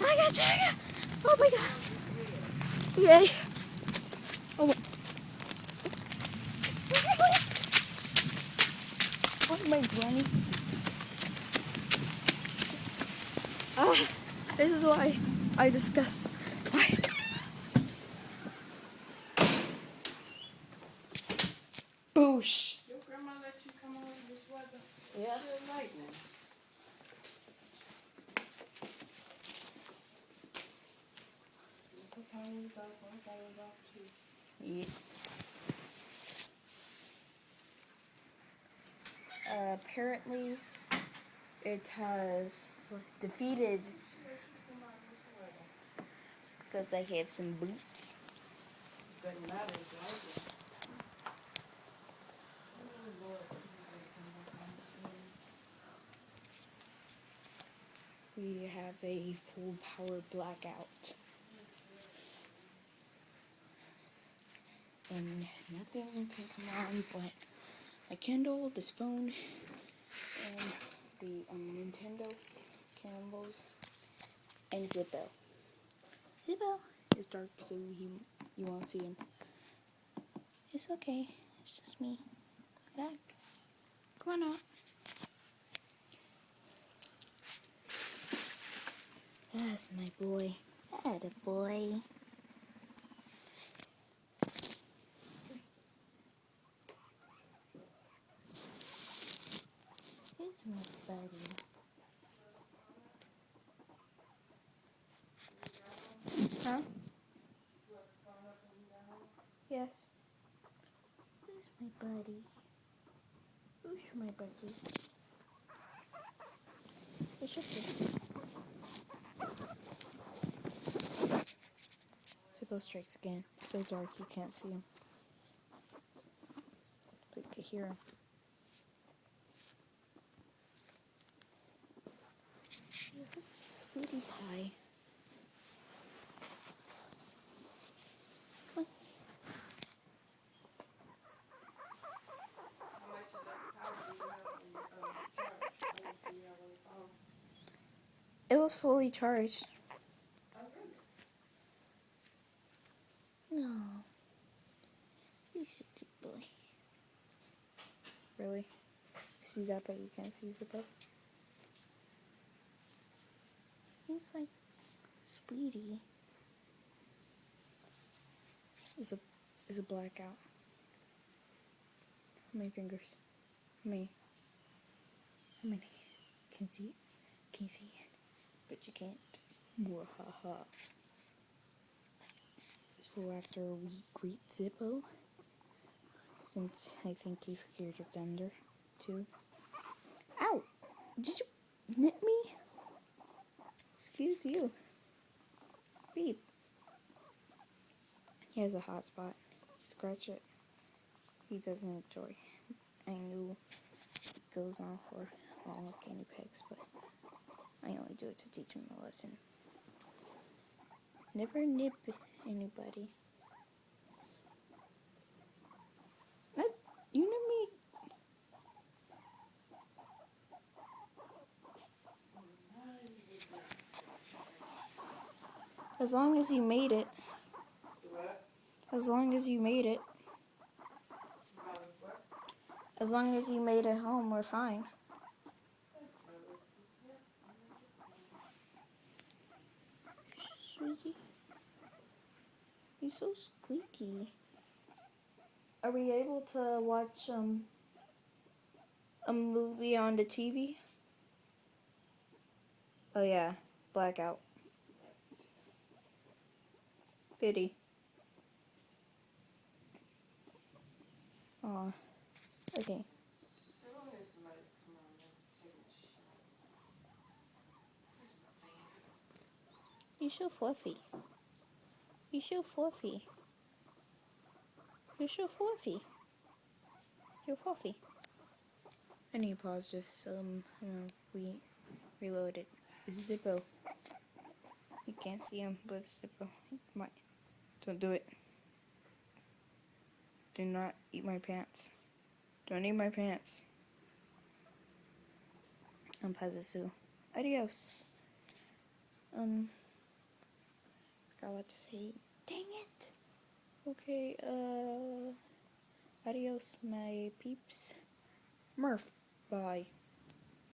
I got you, I got. Oh my god. Yay. Oh wait. What am I running? This is why I discuss. Why? Boosh. Your grandma let you come over this weather? Yeah. Good lightning. What time was up? What time was up too? Yeah. Apparently, it has defeated because I have some boots. Doesn't matter, it's lightning. Oh Lord, We have a full power blackout. And nothing can come on but my Kindle, this phone, and the Nintendo candles, and Zippo. Zippo is dark, so you won't see him. It's okay. It's just me. Back. Come on out. That's my boy. Atta boy. Here's my buddy. Huh? Yes. Who's my buddy? Who's my buddy? It's just me. Zippo strikes again. It's so dark you can't see him. But you can hear him. Sweetie pie. Come on. how much of that power do you have in your charge? Do you have on the phone? It was fully charged. Oh, really? No. You're a good boy. Really? See that, but you can't see Zippo? He's like, sweetie. It's a blackout. How many fingers? How many? How many? Can you see it? Can you see it? But you can't. Mwahaha. So after we greet Zippo, since I think he's scared of thunder, too. Ow! Did you nip me? Excuse you. Beep. He has a hot spot. Scratch it. He doesn't enjoy. I knew it goes on for all guinea pigs, but I only do it to teach him a lesson. Never nip anybody. You nip me. As long as you made it. What? As long as you made it. What? As long as you made it home, we're fine. Sweetie. You're so squeaky. Are we able to watch a movie on the TV? Oh yeah, blackout. Pity. Aw. Okay. Soon as the lights come on, I'm taking a shot. Where's my fan? You're so fluffy. You're so fluffy. You're so fluffy. You're fluffy. I need to pause just we reloaded. It's Zippo. You can't see him, but it's Zippo. Come on. Don't do it. Do not eat my pants. Don't eat my pants. I'm Pazuzu. Adios. about to say. Dang it! Okay, adios, my peeps. Murph, bye.